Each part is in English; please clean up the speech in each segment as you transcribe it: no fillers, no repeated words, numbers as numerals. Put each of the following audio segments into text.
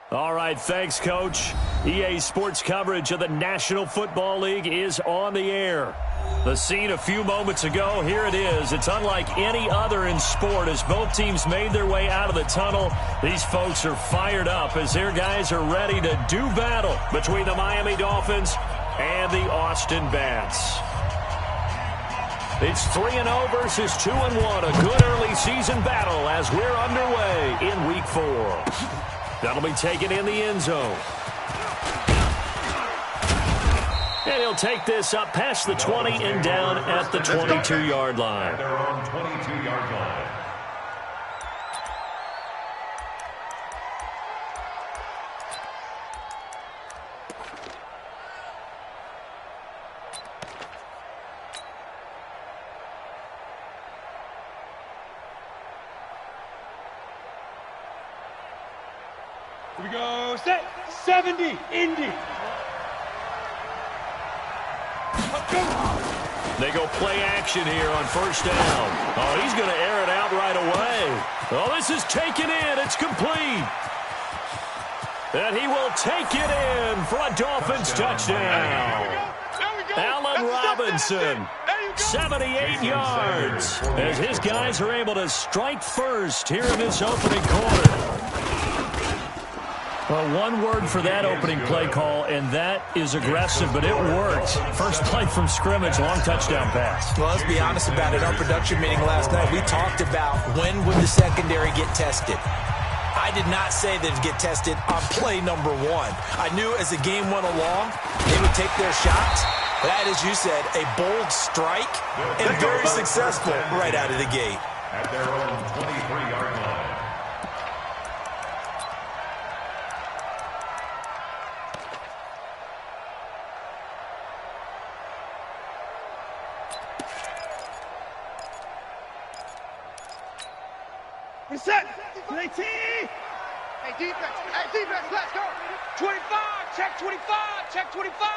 All right, thanks, Coach. EA Sports coverage of the National Football League is on the air. The scene a few moments ago, here it is. It's unlike any other in sport as both teams made their way out of the tunnel. These folks are fired up as their guys are ready to do battle between the Miami Dolphins and the Austin Bats. It's 3-0 versus 2-1. A good early season battle as we're underway in Week 4. That'll be taken in the end zone. And he'll take this up past the 20 and down at the 22-yard line. They're on 22-yard line. Here we go, set, 70, Indy. They go play action here on first down. Oh, he's going to air it out right away. Oh, this is taken in. It's complete. And he will take it in for a Dolphins touchdown. Allen Robinson, 78 yards, as his guys are able to strike first here in this opening quarter. Well, one word for that opening play call, and that is aggressive, but it worked. First play from scrimmage, long touchdown pass. Well, let's be honest about it. Our production meeting last night, we talked about when would the secondary get tested. I did not say that it'd get tested on play number 1. I knew as the game went along, they would take their shots. That, as you said, a bold strike and very successful right out of the gate. At their own 23-yard line. Reset, 18. Hey, defense, let's go. 25, check 25, check 25.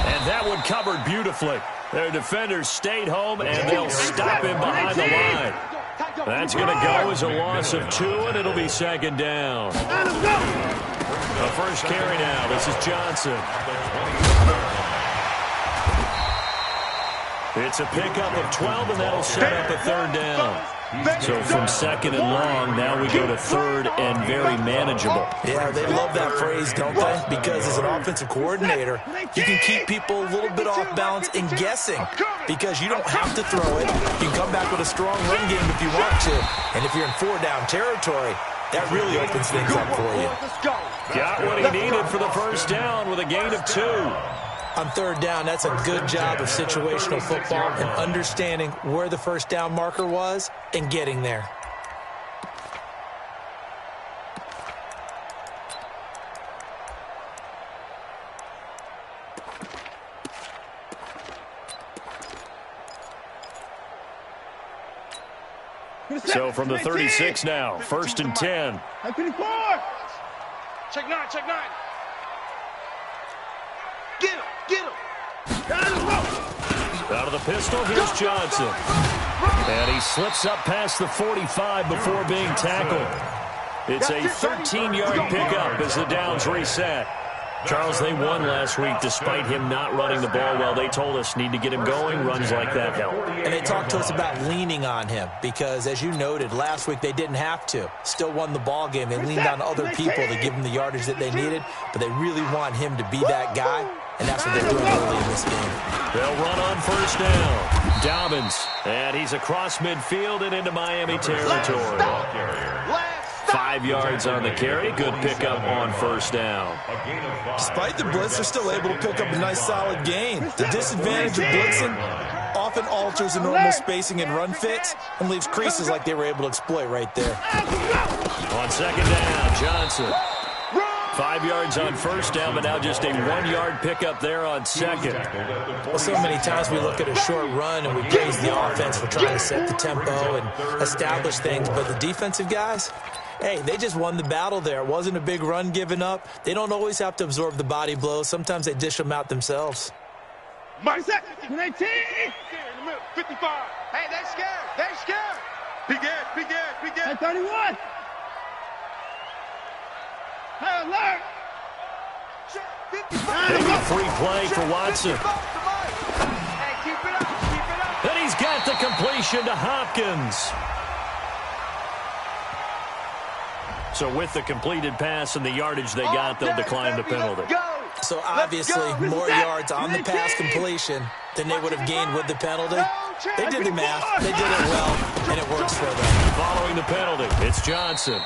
And that one covered beautifully. Their defenders stayed home, and they'll stop him behind the line. That's going to go as a loss of 2, and it'll be second down. The first carry now. This is Johnson. It's a pickup of 12, and that'll set up a third down. So from second and long, now we go to third and very manageable. Yeah, they love that phrase, don't they? Because as an offensive coordinator, you can keep people a little bit off balance and guessing because you don't have to throw it. You can come back with a strong run game if you want to. And if you're in 4-down territory, that really opens things up for you. Got what he needed for the first down with a gain of 2. On third down, that's a good job of situational football and understanding where the first down marker was and getting there. So from the 36 now, first and 10. Check 9, check 9. Get him, get him. Out of the pistol, here's Johnson. And he slips up past the 45 before being tackled. It's a 13-yard pickup as the downs reset. Charles, they won last week despite him not running the ball well. They told us need to get him going. Runs like that help. And they talked to us about leaning on him because, as you noted, last week they didn't have to. Still won the ball game. They leaned on other people to give them the yardage that they needed, but they really want him to be that guy, and that's what they're doing early in this game. They'll run on first down. Dobbins, and he's across midfield and into Miami territory. 5 yards on the carry. Good pickup on first down. Despite the blitz, they're still able to pick up a nice solid gain. The disadvantage of blitzing often alters the normal spacing and run fits and leaves creases like they were able to exploit right there. On second down, Johnson. 5 yards on first down, but now just a 1-yard pickup there on second. Well, so many times we look at a short run and we praise the offense for trying to set the tempo and establish things, but the defensive guys, hey, they just won the battle there. It wasn't a big run given up. They don't always have to absorb the body blows. Sometimes they dish them out themselves. Mike, 19. 55. Hey, they're scared. They're scared. Be good. 31. Maybe free play for Watson. And he's got the completion to Hopkins. So with the completed pass and the yardage they got, they'll decline the penalty. So obviously more yards on the pass completion than they would have gained with the penalty. They did the math. They did it well, and it works for them. Following the penalty, it's Johnson.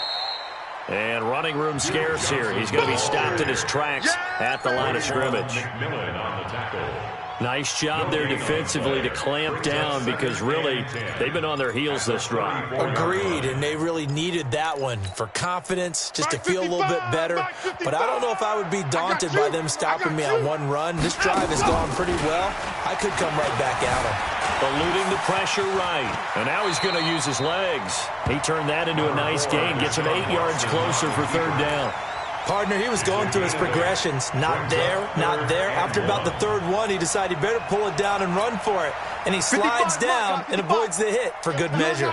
And running room scarce here. He's going to be stopped in his tracks at the line of scrimmage. Nice job there defensively to clamp down because really they've been on their heels this drive. Agreed, and they really needed that one for confidence, just to feel a little bit better. But I don't know if I would be daunted by them stopping me on one run. This drive has gone pretty well. I could come right back at them. Eluding the pressure right. And now he's going to use his legs. He turned that into a nice gain. Gets him 8 yards closer for third down. Partner, he was going through his progressions. Not there, not there. After about the third one, he decided he better pull it down and run for it. And he slides down and avoids the hit for good measure.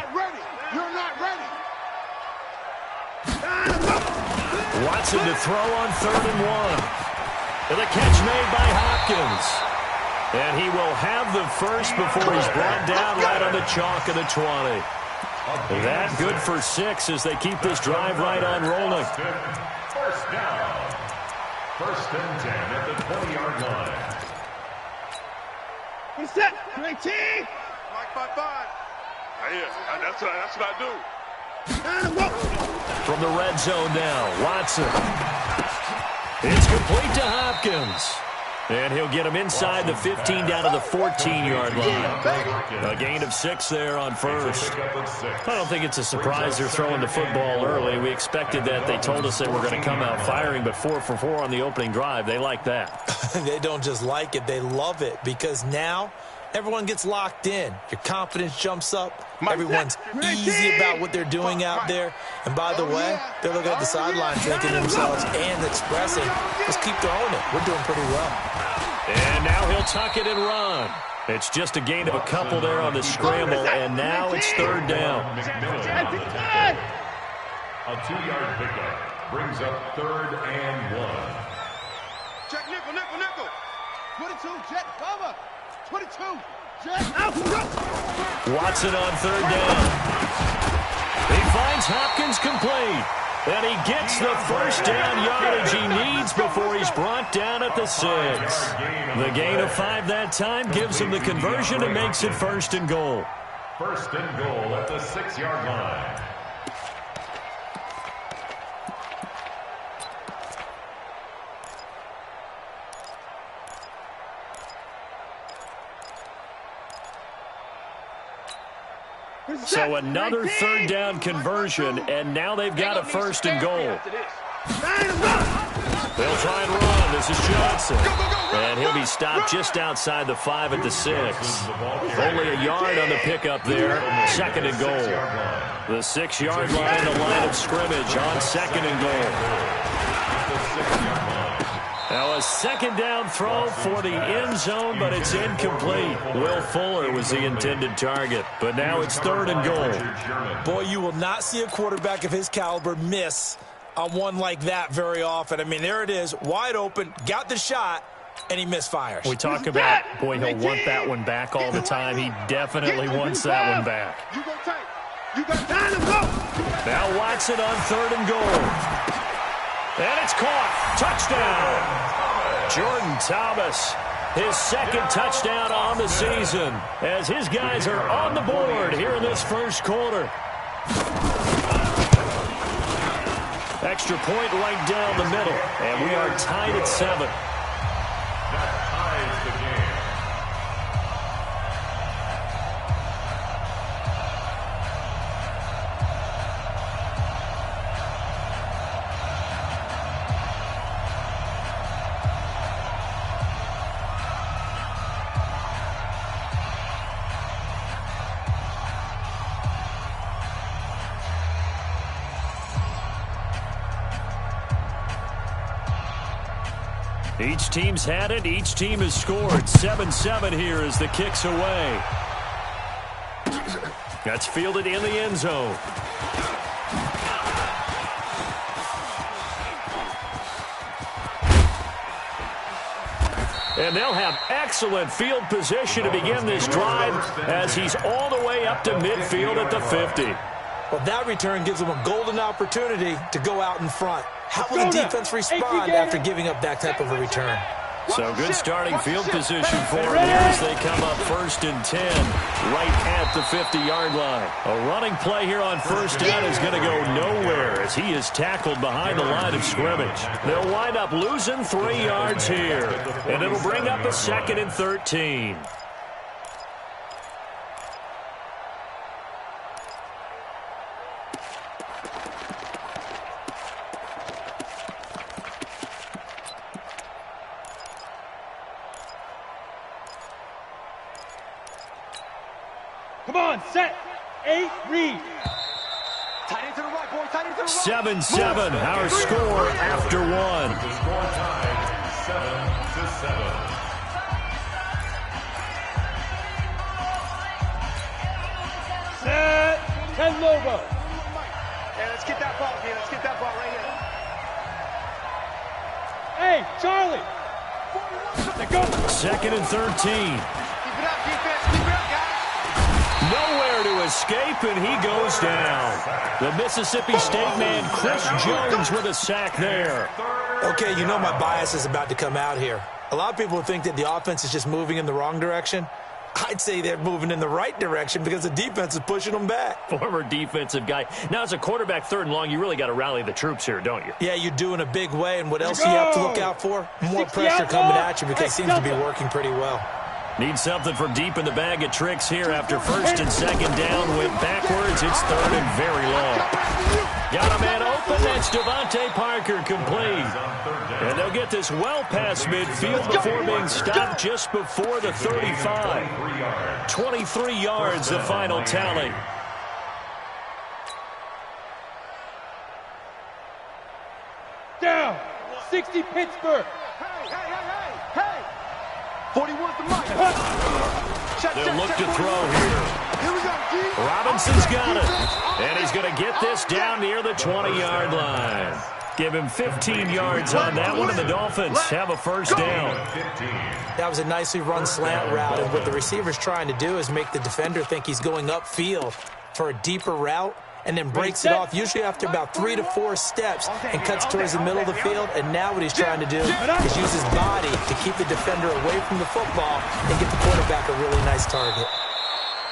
You're not ready. Watson to throw on 3rd and 1. And the catch made by Hopkins. And he will have the first before he's brought down right on the chalk of the 20. That good for 6 as they keep this drive right on rolling. First down. 1st and 10 at the 20-yard line. Set. 19. Mike 5-5. That's what I do. From the red zone now, Watson. It's complete to Hopkins. And he'll get him inside the 15 down to the 14-yard line. A gain of 6 there on first. I don't think it's a surprise they're throwing the football early. We expected that. They told us they were going to come out firing, but 4 for 4 on the opening drive. They like that. They don't just like it. They love it because now everyone gets locked in. Your confidence jumps up. Everyone's easy about what they're doing out there. And by the way, they're looking at the sideline thinking to themselves and expressing, let's keep throwing it. We're doing pretty well. And now he'll tuck it and run. It's just a gain of a couple there on the scramble, and now it's 3rd down. A 2-yard pickup brings up 3rd and 1. Check nickel. 22, jet, cover. 22, jet, out. Watson on 3rd down. He finds Hopkins complete. And he gets the first down yardage he needs before he's brought down at the 6. The gain of 5 that time gives him the conversion and makes it 1st and goal. 1st and goal at the 6-yard line. So another 3rd down conversion, and now they've got a 1st and goal. They'll try and run. This is Johnson. And he'll be stopped just outside the 5 at the 6. Only a yard on the pickup there. 2nd and goal. The 6-yard line, the line of scrimmage on 2nd and goal. Now a 2nd down throw for the end zone, but it's incomplete. Will Fuller was the intended target, but now it's 3rd and goal. Boy, you will not see a quarterback of his caliber miss on one like that very often. I mean, there it is, wide open, got the shot, and he misfires. We talk about, boy, he'll want that one back all the time. He definitely wants that one back. Now Watson on 3rd and goal. And it's caught. Touchdown. Jordan Thomas, his 2nd touchdown on the season as his guys are on the board here in this 1st quarter. Extra point right down the middle, and we are tied at 7. That ties the game. Each team's had it. Each team has scored. 7-7 here as the kick's away. That's fielded in the end zone. And they'll have excellent field position to begin this drive as he's all the way up to midfield at the 50. Well, that return gives them a golden opportunity to go out in front. How will the defense respond after giving up that type of a return? So good starting field position for them here as they come up 1st and 10 right at the 50-yard line. A running play here on 1st down is going to go nowhere as he is tackled behind the line of scrimmage. They'll wind up losing 3 yards here, and it'll bring up a 2nd and 13. Come on, set, 8, read. 7-7, our score after 1. The score tied 7-7. Set, 10 logo. Hey, let's get that ball, man. Let's get that ball right Hey, here. Charlie. Let's go. 2nd and 13. Keep it up, defense. Keep it up, guys. Nowhere to escape, and he goes down. The Mississippi State man, Chris Jones, with a sack there. Okay, you know my bias is about to come out here. A lot of people think that the offense is just moving in the wrong direction. I'd say they're moving in the right direction because the defense is pushing them back. Former defensive guy. Now, as a quarterback 3rd and long, you really got to rally the troops here, don't you? Yeah, you do in a big way, and what else do you have to look out for? More pressure coming at you because it seems to be working pretty well. Need something from deep in the bag of tricks here after 1st and 2nd down. Went backwards. It's 3rd and very long. Got a man open. That's Devontae Parker complete. And they'll get this well past midfield before being stopped just before the 35. 23 yards, the final tally. Down, 60 Pittsburgh. Hey! 41's the mic. They'll look to throw here. Here we go, Robinson's got it. And he's going to get this down near the 20-yard line. Give him 15 yards on that one, and the Dolphins have a 1st down. That was a nicely run slant route, and what the receiver's trying to do is make the defender think he's going upfield for a deeper route, and then breaks it off, usually after about 3 to 4 steps, and cuts towards the middle of the field. And now what he's trying to do is use his body to keep the defender away from the football and get the quarterback a really nice target.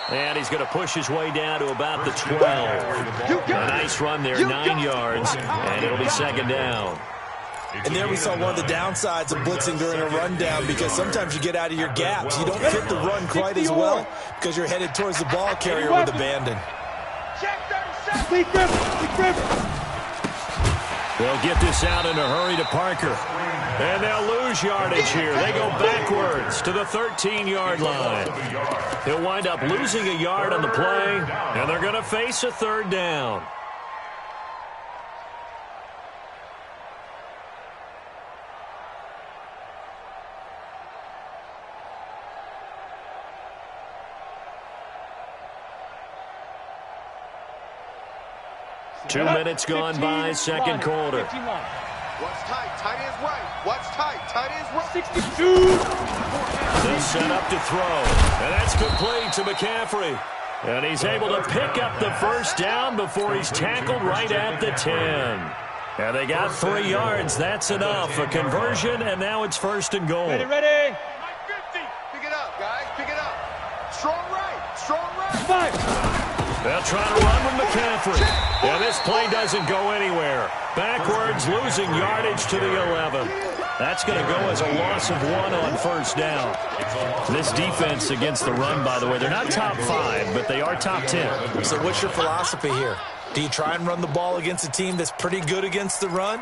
And he's going to push his way down to about the 12. A nice run there, 9 yards, and it'll be 2nd down. And there we saw one of the downsides of blitzing during a rundown, because sometimes you get out of your gaps. You don't fit the run quite as well because you're headed towards the ball carrier with abandon. They'll get this out in a hurry to Parker. And they'll lose yardage here. They go backwards to the 13-yard line. He'll wind up losing a yard on the play, and they're going to face a 3rd down. Two minutes gone by, 2nd quarter. What's tight? Tight ends right. What's tight? Tight ends right. 62. They'll set up to throw. And that's complete to McCaffrey. And he's able to pick up the 1st down before he's tackled right at the 10. And they got 3 yards. That's enough. A conversion, and now it's 1st and goal. Ready. Pick it up, guys. Pick it up. Strong right. Strong right. 5. They'll try to run with McCaffrey. And this play doesn't go anywhere. Backwards, losing yardage to the 11. That's going to go as a loss of 1 on 1st down. This defense against the run, by the way, they're not top 5, but they are top 10. So what's your philosophy here? Do you try and run the ball against a team that's pretty good against the run?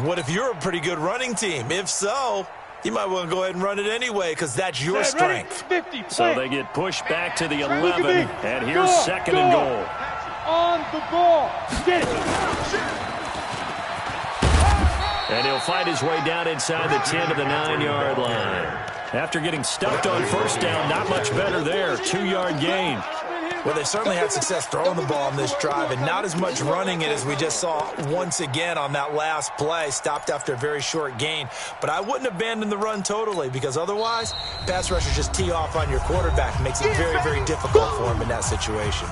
What if you're a pretty good running team? If so, you might want to go ahead and run it anyway, because that's your strength. 50, so they get pushed back to the 11, and here's 2nd and goal. On the ball. Get it. And he'll fight his way down inside the 10 to the 9-yard line. After getting stuffed on 1st down, not much better there. 2-yard gain. Well, they certainly had success throwing the ball on this drive and not as much running it as we just saw once again on that last play. Stopped after a very short gain. But I wouldn't abandon the run totally because otherwise, pass rushers just tee off on your quarterback. It makes it very, very difficult for him in that situation.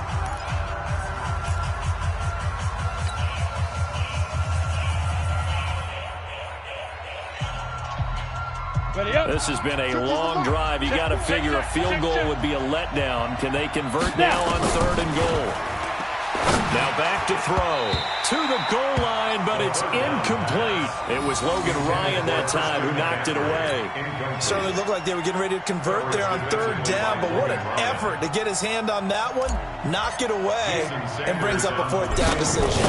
This has been a long drive. You got to figure a field goal would be a letdown. Can they convert now on 3rd and goal? Now back to throw. To the goal line, but it's incomplete. It was Logan Ryan that time who knocked it away. Certainly looked like they were getting ready to convert there on 3rd down, but what an effort to get his hand on that one, knock it away, and brings up a 4th down decision.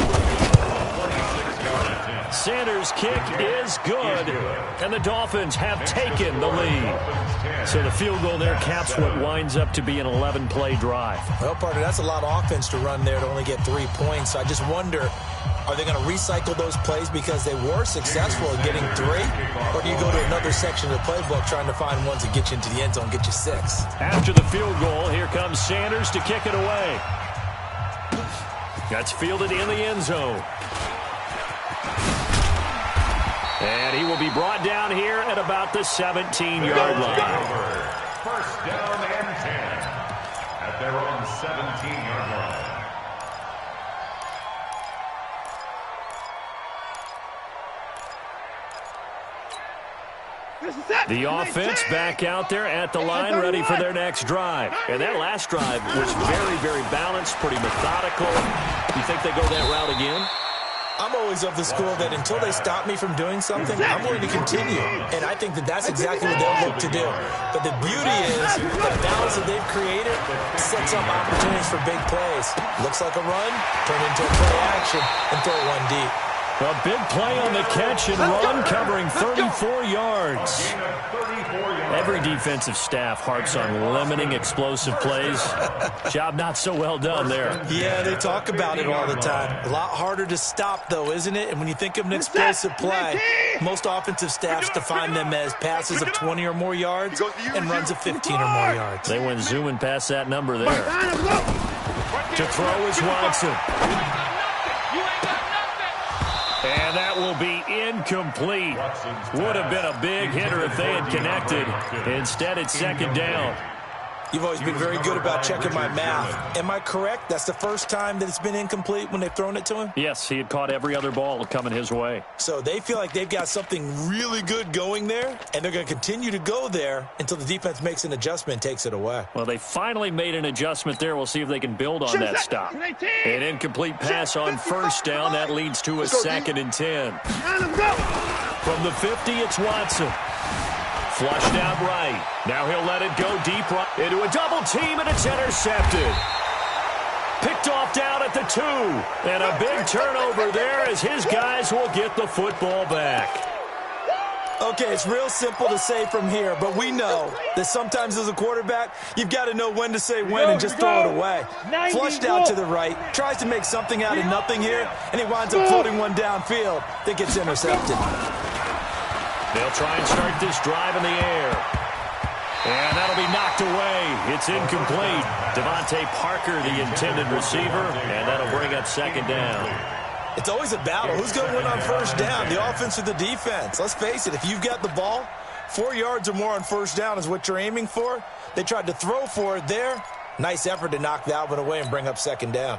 Sanders' kick is good, and the Dolphins have taken the lead. So the field goal there caps what winds up to be an 11-play drive. Well, partner, that's a lot of offense to run there to only get 3 points. So I just wonder, are they going to recycle those plays because they were successful in getting 3? Or do you go to another section of the playbook trying to find ones that get you into the end zone, get you 6? After the field goal, here comes Sanders to kick it away. That's fielded in the end zone. And he will be brought down here at about the 17-yard line. First down and 10 at their own 17-yard line. The offense back out there at the line, ready for their next drive. And that last drive was very, very balanced, pretty methodical. You think they go that route again? I'm always of the school that until they stop me from doing something, I'm willing to continue. And I think that that's exactly what they'll look to do. But the beauty is the balance that they've created sets up opportunities for big plays. Looks like a run, turn into a play action, and throw one deep. A big play on the catch and run, covering 34 yards. Every defensive staff harps on limiting explosive plays. Job not so well done there. Yeah, they talk about it all the time. A lot harder to stop, though, isn't it? And when you think of an explosive play, most offensive staffs define them as passes of 20 or more yards and runs of 15 or more yards. They went zooming past that number there. To throw is Watson. And that will be incomplete. Would have been a big hitter if they had connected. Instead, it's 2nd down. You've always been very good about checking my math. Am I correct? That's the first time that it's been incomplete when they've thrown it to him? Yes, he had caught every other ball coming his way. So they feel like they've got something really good going there, and they're going to continue to go there until the defense makes an adjustment and takes it away. Well, they finally made an adjustment there. We'll see if they can build on that stop. An incomplete pass on 1st down. That leads to a 2nd and 10. From the 50, it's Watson. Flushed out right. Now he'll let it go deep right into a double team, and it's intercepted. Picked off down at the 2. And a big turnover there as his guys will get the football back. Okay, it's real simple to say from here, but we know that sometimes as a quarterback, you've got to know when to say when and just throw it away. Flushed out to the right, tries to make something out of nothing here, and he winds up floating one downfield that gets intercepted. They'll try and start this drive in the air. And that'll be knocked away. It's incomplete. Devontae Parker, the intended receiver, and that'll bring up 2nd down. It's always a battle. Who's going to win on 1st down, the offense or the defense? Let's face it, if you've got the ball, 4 yards or more on 1st down is what you're aiming for. They tried to throw for it there. Nice effort to knock that one away and bring up 2nd down.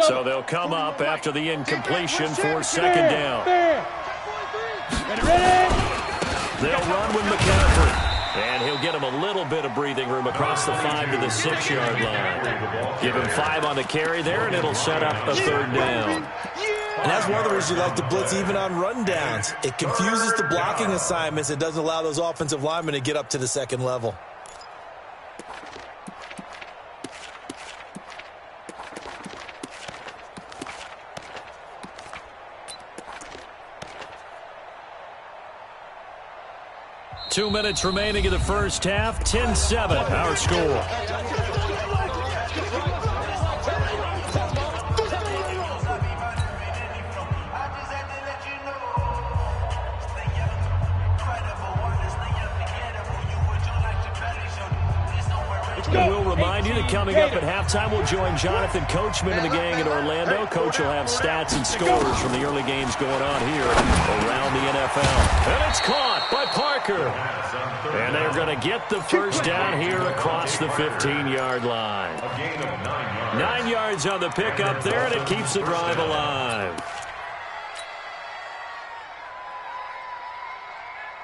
So they'll come up after the incompletion for 2nd down. They'll run with McCaffrey. And he'll get him a little bit of breathing room across the 5 to the 6-yard line. Give him 5 on the carry there, and it'll set up a 3rd down. And that's one of the reasons you like to blitz even on rundowns. It confuses the blocking assignments. It doesn't allow those offensive linemen to get up to the 2nd level. Two minutes remaining in the first half. 10-7, our score. And we'll remind you that coming up at halftime, we'll join Jonathan Coachman and the gang in Orlando. Coach will have stats and scores from the early games going on here around the NFL. And it's caught by Parker. And they're going to get the first down here across the 15-yard line. 9 yards on the pickup there, and it keeps the drive alive.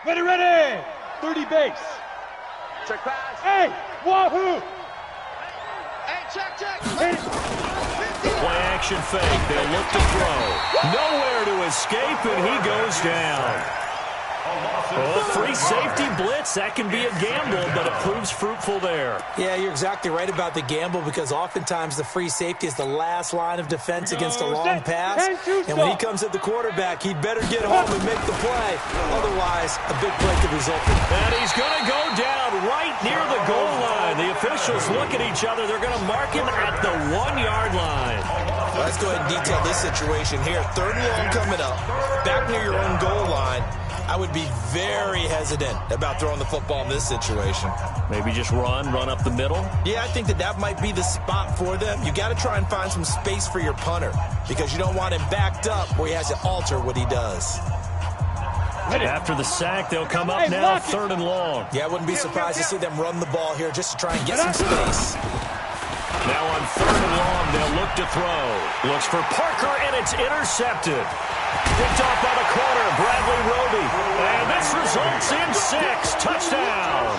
Ready. 30 base. Check pass. Hey, wahoo! Hey, check. The play action fake. They'll look to throw. Nowhere to escape, and he goes down. Oh, free safety blitz. That can be a gamble, but it proves fruitful there. Yeah, you're exactly right about the gamble because oftentimes the free safety is the last line of defense against a long pass. And when he comes at the quarterback, he'd better get home and make the play. Otherwise, a big play could result in. And he's going to go down right near the goal line. The officials look at each other. They're going to mark him at the 1-yard line. Well, let's go ahead and detail this situation here. 3rd and long coming up. Back near your own goal line. I would be very hesitant about throwing the football in this situation. Maybe just run up the middle? Yeah, I think that might be the spot for them. You got to try and find some space for your punter because you don't want him backed up where he has to alter what he does. After the sack, they'll come up now, 3rd and long. Yeah, I wouldn't be surprised to see them run the ball here just to try and get some space. Now on 3rd and long, they'll look to throw. Looks for Parker, and it's intercepted. Picked off by the corner, Bradley Roby. And this results in 6. Touchdown.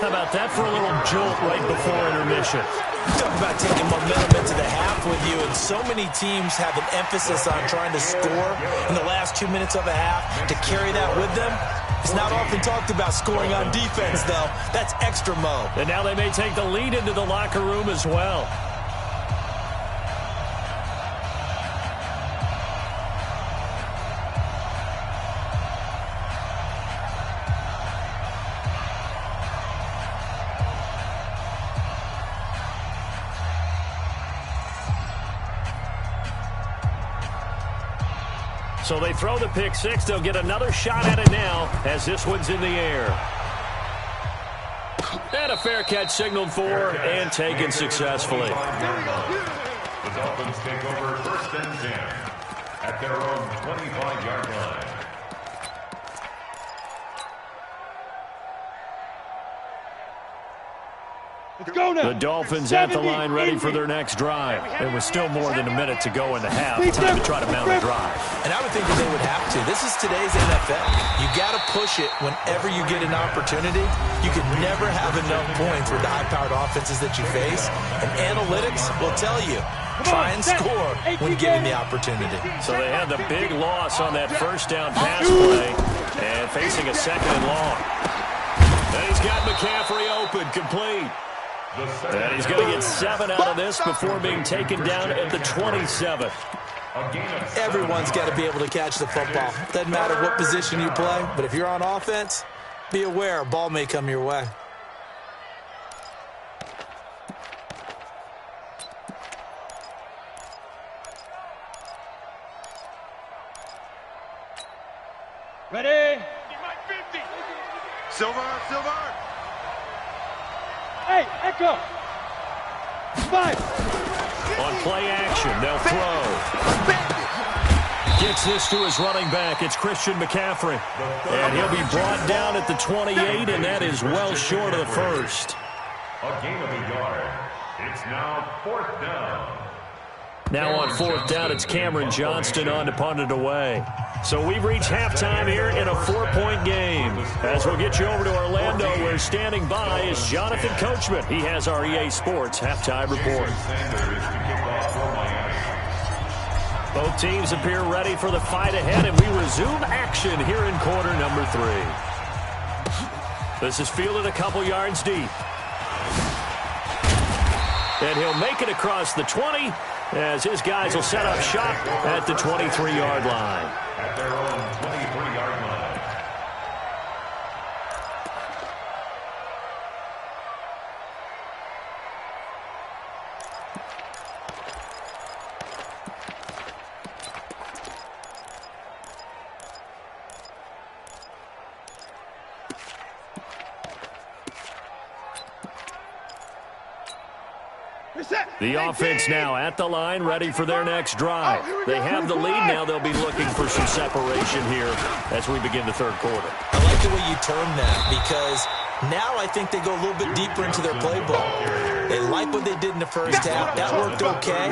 How about that for a little jolt right before intermission? Talk about taking momentum into the half with you, and so many teams have an emphasis on trying to score in the last 2 minutes of a half. To carry that with them, it's not often talked about scoring on defense, though. That's extra mo. And now they may take the lead into the locker room as well. So they throw the pick six. They'll get another shot at it now as this one's in the air. And a fair catch signaled for and taken successfully. The Dolphins take over 1st and 10 at their own 25-yard line. Let's go now. The Dolphins at the line ready for their next drive. There was still more than a minute to go in the half. Time to try to mount a drive. And I would think that they would have to. This is today's NFL. You got to push it whenever you get an opportunity. You can never have enough points with the high-powered offenses that you face. And analytics will tell you, try and score when given the opportunity. So they had the big loss on that first down pass play and facing a 2nd and long. And he's got McCaffrey open, complete. And he's going to get 7 out of this before being taken down at the 27th. Everyone's got to be able to catch the football. Doesn't matter what position you play, but if you're on offense, be aware a ball may come your way. Ready? Silver. Hey, Echo. 5. On play action, they'll throw. Gets this to his running back. It's Christian McCaffrey. And he'll be brought down at the 28, and that is well short of the first. A gain of a yard. It's now 4th down. Now on 4th down, it's Cameron Johnston on to punt it away. So we've reached halftime here in a 4-point game. As we'll get you over to Orlando, where standing by is Jonathan Coachman. He has our EA Sports halftime report. Both teams appear ready for the fight ahead, and we resume action here in quarter number 3. This is fielded a couple yards deep. And he'll make it across the 20 as his guys will set up shop at the 23-yard line. At their own 23-yard line. The offense now at the line, ready for their next drive. They have the lead now. They'll be looking for some separation here as we begin the third quarter. I like the way you term that, because now I think they go a little bit deeper into their playbook. They like what they did in the first half. That worked okay.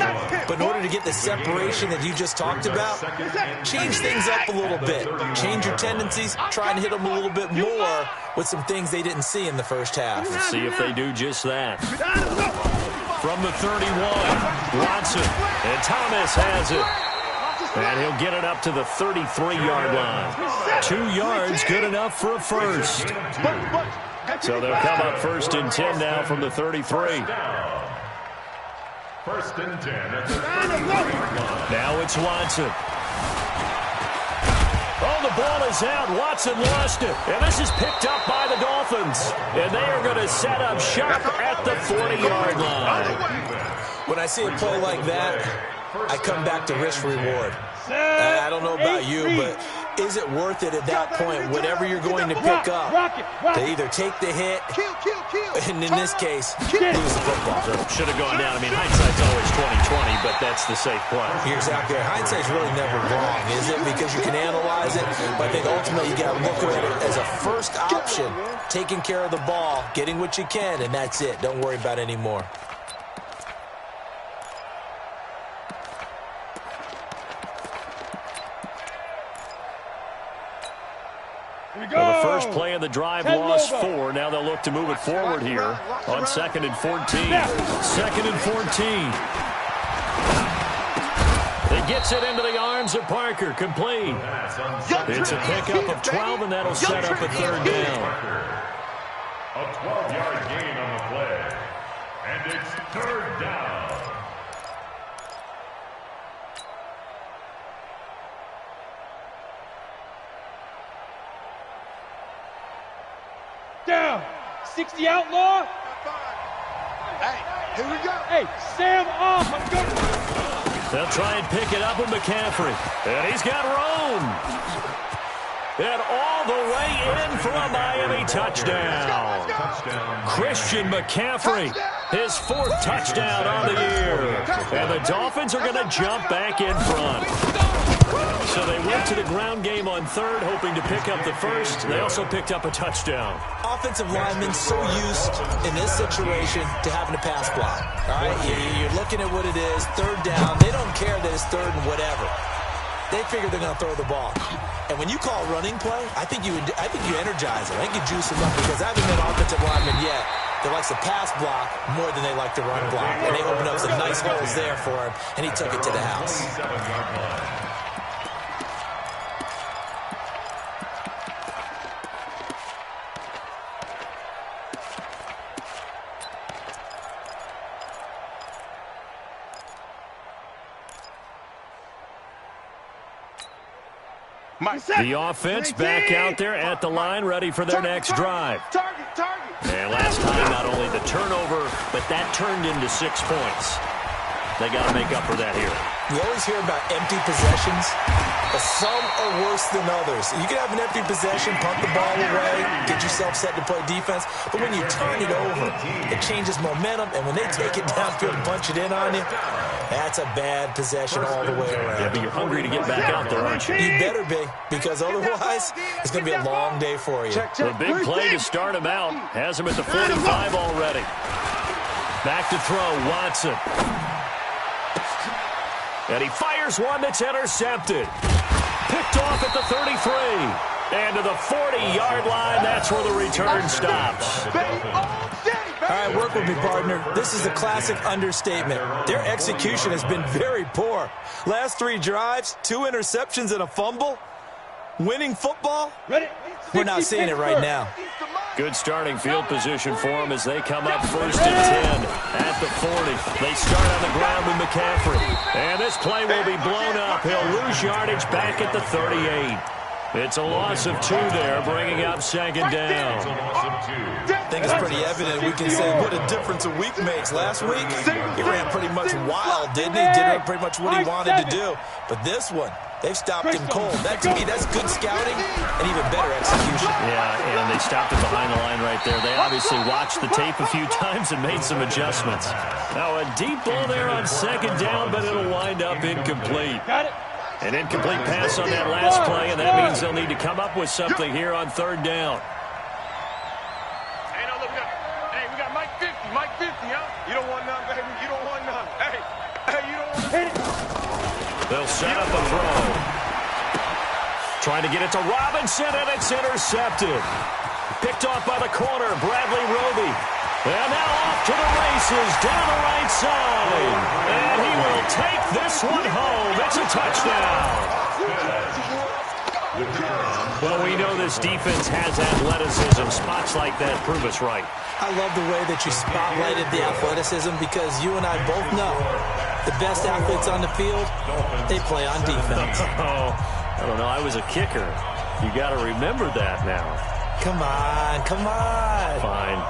But in order to get the separation that you just talked about, change things up a little bit. Change your tendencies. Try and hit them a little bit more with some things they didn't see in the first half. Let's see if they do just that. From the 31, Watson. And Thomas has it. And he'll get it up to the 33-yard line. 2 yards, good enough for a first. So they'll come up 1st and 10 now from the 33. 1st and 10 at the 33-yard line. Now it's Watson. Oh, the ball is out. Watson lost it. And this is picked up by the Dolphins. And they are going to set up shop at the 40-yard line. When I see a play like that, I come back to risk-reward. I don't know about you, but is it worth it at that point, whatever you're going to pick up, to either take the hit, and in this case, lose the football? Should have gone down. I mean, hindsight's always 20/20, but that's the safe play. You're exactly right. Hindsight's really never wrong, is it? Because you can analyze it, but I think ultimately you got to look at it as a first option, taking care of the ball, getting what you can, and that's it. Don't worry about any more. Well, the first play of the drive lost 4. Now they'll look to move it forward here on 2nd and 14. 2nd and 14. He gets it into the arms of Parker. Complete. It's a pickup of 12, and that'll set up a 3rd down. A 12-yard gain on the play. And it's 3rd down. Down. 60 outlaw. Hey, here we go. Hey, Sam off. I'm going. They'll try and pick it up with McCaffrey. And he's got room. And all the way in for a Miami touchdown. Christian McCaffrey, his 4th touchdown on the year. And the Dolphins are going to jump back in front. So they went to the ground game on 3rd, hoping to pick up the 1st. They also picked up a touchdown. Offensive linemen so used in this situation to having a pass block. All right, you're looking at what it is, 3rd down. They don't care that it's 3rd and whatever. They figure they're going to throw the ball. And when you call running play, I think you energize them. I think you juice them up, because I haven't met offensive linemen yet that likes to pass block more than they like to run block. And they opened up some nice holes there for him, and he took it to the house. The offense back out there at the line, ready for their next drive. And last time, not only the turnover, but that turned into 6 points. They got to make up for that here. We always hear about empty possessions, but some are worse than others. You can have an empty possession, punt the ball away, get yourself set to play defense, but when you turn it over, it changes momentum, and when they take it downfield and punch it in on you, that's a bad possession all the way around. Yeah, but you're hungry to get back out there, aren't you? You better be, because otherwise it's going to be a long day for you. The big play to start him out has him at the 45 already. Back to throw, Watson. And he fires one that's intercepted. Picked off at the 33. And to the 40-yard line, that's where the return stops. All right, work with me, partner. This is a classic understatement. Their execution has been very poor. Last 3 drives, 2 interceptions and a fumble. Winning football? We're not seeing it right now. Good starting field position for them as they come up 1st and 10 at the 40. They start on the ground with McCaffrey. And this play will be blown up. He'll lose yardage back at the 38. It's a loss of 2 there, bringing up 2nd down. I think it's pretty evident. We can say what a difference a week makes. Last week, he ran pretty much wild, didn't he? Did pretty much what he wanted to do. But this one, They've stopped him cold. That, to me, that's good scouting and even better execution. Yeah, and they stopped him behind the line right there. They obviously watched the tape a few times and made some adjustments. Now, a deep ball there on second down, but it'll wind up incomplete. Got it. An incomplete pass on that last play, and that means they'll need to come up with something here on third down. Hey, no, look, we got Mike 50, huh? You don't want none, baby. You don't want none. Hey, you don't want Hit it. They'll set up a throw. Trying to get it to Robinson, and it's intercepted. Picked off by the corner, Bradley Roby. And now off to the races, down the right side. And he will take this one home. It's a touchdown. Well, we know this defense has athleticism. Spots like that prove us right. I love the way that you spotlighted the athleticism because you and I both know the best athletes on the field, they play on defense. Oh, I don't know. I was a kicker. You got to remember that now. Come on, come on. Fine.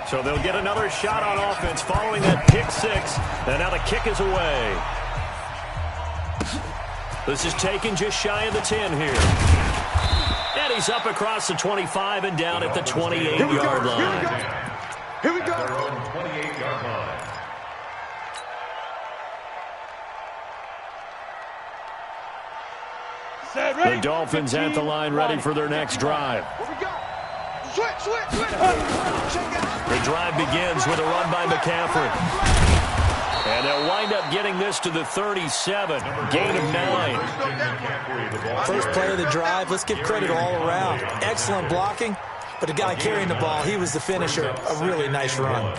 So they'll get another shot on offense following that pick six. And now the kick is away. This is taken just shy of the 10 here. And he's up across the 25 and down at the 28-yard line. Here we go. 28-yard line. Set, ready. The Dolphins at the line ready for their next drive. What we got? Switch. The drive begins with a run by McCaffrey. And they'll wind up getting this to the 37. Gain of 9. First play of the drive, let's give credit all around. Excellent blocking, but the guy carrying the ball, he was the finisher. A really nice run.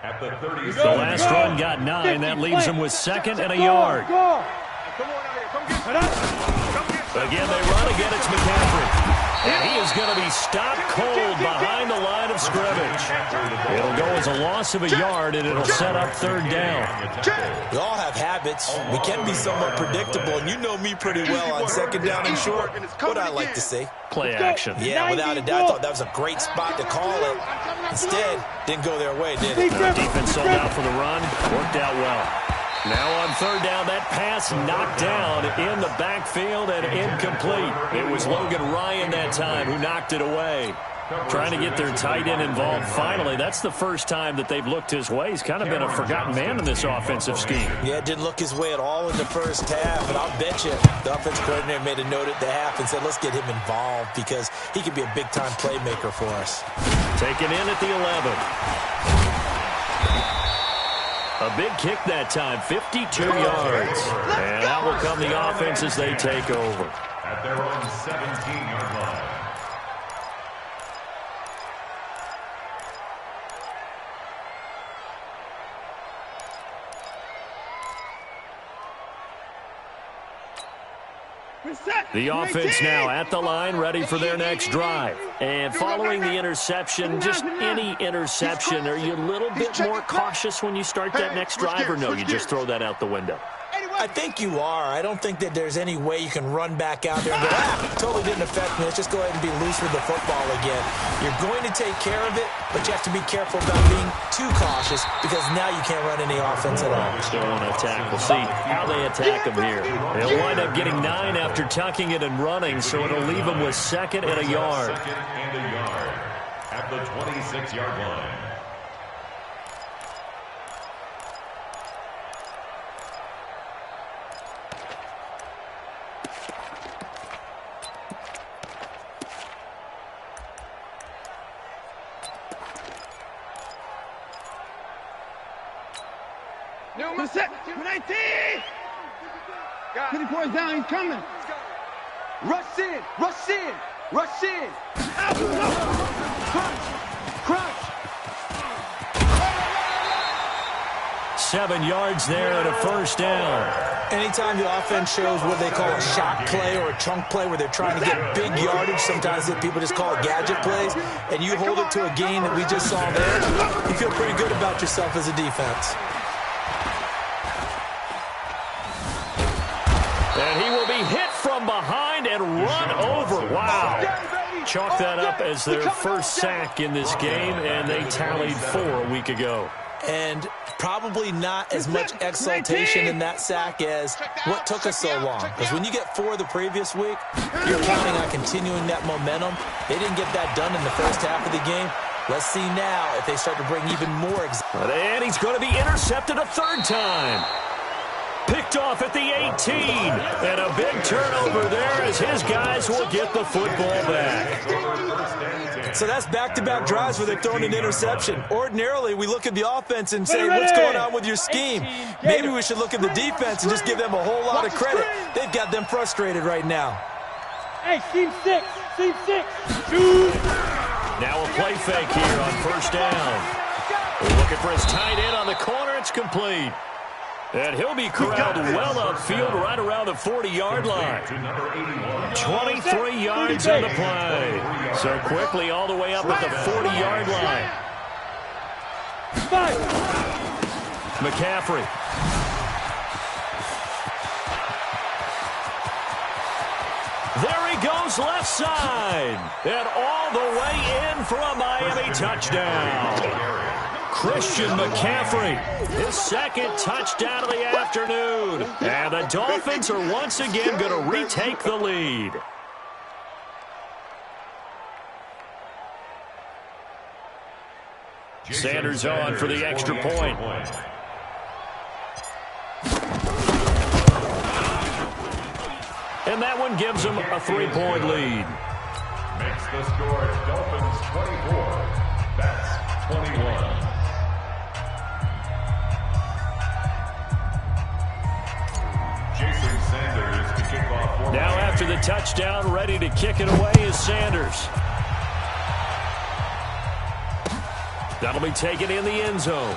At the 30. The last run got 9. That leaves him with second and a yard. Come on out here. Come get it. Again, they run again. It's McCaffrey. And he is going to be stopped cold behind the line of scrimmage. It'll go as a loss of a yard, and it'll set up third down. We all have habits. We can be somewhat predictable, and you know me pretty well on second down and short. What I like to see. Play action. Yeah, without a doubt, I thought that was a great spot to call it. Instead, didn't go their way, did it? Defense sold out for the run. Worked out well. Now on third down, that pass knocked down in the backfield and incomplete. It was Logan Ryan that time who knocked it away. Trying to get their tight end involved finally. That's the first time that they've looked his way. He's kind of been a forgotten man in this offensive scheme. Yeah, it didn't look his way at all in the first half, but I'll bet you the offense coordinator made a note at the half and said, let's get him involved because he could be a big-time playmaker for us. Taken in at the 11. A big kick that time, 52 yards. And out will come the offense as they take over. At their own 17-yard line. The offense now at the line, ready for their next drive. And following the interception, just any interception, are you a little bit more cautious when you start that next drive, or no, you just throw that out the window? I think you are. I don't think that there's any way you can run back out there and go, totally didn't affect me. Let's just go ahead and be loose with the football again. You're going to take care of it, but you have to be careful about being too cautious because now you can't run any offense at all. Still want to attack. We'll see how they attack him here. They'll wind up getting 9 after tucking it and running, so it'll leave them with second and a yard. Second and a yard at the 26-yard line. Set. 19. 24 is down. He's coming. Rush in. Crunch. 7 yards there and a first down. Anytime the offense shows what they call a shot play or a chunk play where they're trying to get big yardage, sometimes people just call it gadget plays, and you hold it to a gain that we just saw there, you feel pretty good about yourself as a defense. And he will be hit from behind and run over. Wow. chalk that up as their first sack in this game, and they tallied 4 a week ago. And probably not as much exultation in that sack as what took us so long. Because when you get 4 the previous week, you're counting on continuing that momentum. They didn't get that done in the first half of the game. Let's see now if they start to bring even more. And he's going to be intercepted a 3rd time. Picked off at the 18. And a big turnover there as his guys will get the football back. So that's back-to-back drives where they're throwing an interception. Ordinarily, we look at the offense and say, what's going on with your scheme? Maybe we should look at the defense and just give them a whole lot of credit. They've got them frustrated right now. Hey, scheme 6. Scheme 6. Now a play fake here on 1st down. Looking for his tight end on the corner. It's complete. And he'll be corralled well upfield right around the 40-yard line. 23 yards on the play. So quickly all the way up at the 40-yard line. McCaffrey. There he goes left side. And all the way in for a Miami touchdown. Christian McCaffrey, his 2nd touchdown of the afternoon. And the Dolphins are once again going to retake the lead. Sanders on for the extra point. And that one gives them a 3-point lead. Makes the score Dolphins 24. That's 21. Now after the touchdown, ready to kick it away is Sanders. That'll be taken in the end zone.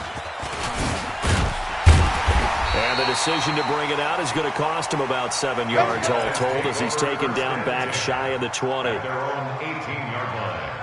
And the decision to bring it out is going to cost him about 7 yards all told as he's taken down back shy of the 20. At their own 18-yard line.